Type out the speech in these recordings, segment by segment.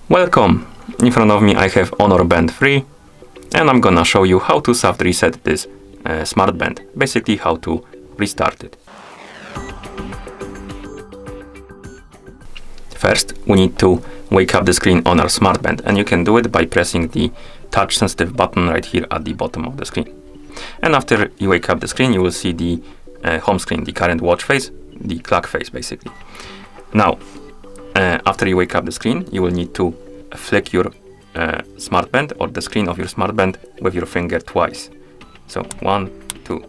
Welcome! In front of me I have Honor Band 3 and I'm gonna show you how to soft reset this Smartband, basically how to restart it. First we need to wake up the screen on our Smartband, and you can do it by pressing the touch sensitive button right here at the bottom of the screen. And after you wake up the screen you will see the home screen, the current watch face, the clock face basically. Now after you wake up the screen, you will need to flick your Smartband or the screen of your Smartband with your finger twice. So 1, 2,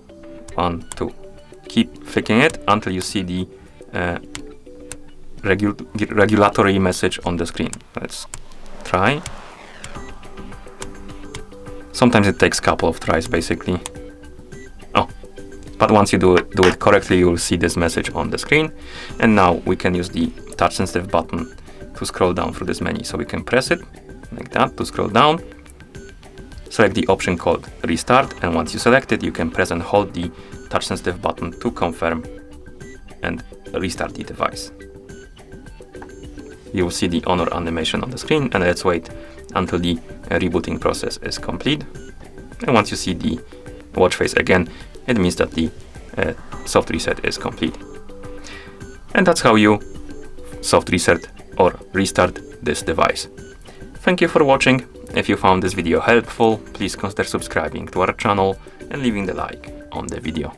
1, 2. Keep flicking it until you see the regulatory message on the screen. Let's try. Sometimes it takes a couple of tries basically. But once you do it correctly, you will see this message on the screen. And now we can use the touch sensitive button to scroll down through this menu. So we can press it like that to scroll down. Select the option called Restart, and once you select it, you can press and hold the touch sensitive button to confirm and restart the device. You will see the Honor animation on the screen, and let's wait until the rebooting process is complete. And once you see the watch face again, it means that the soft reset is complete. And that's how you soft reset or restart this device. Thank you for watching. If you found this video helpful, please consider subscribing to our channel and leaving the like on the video.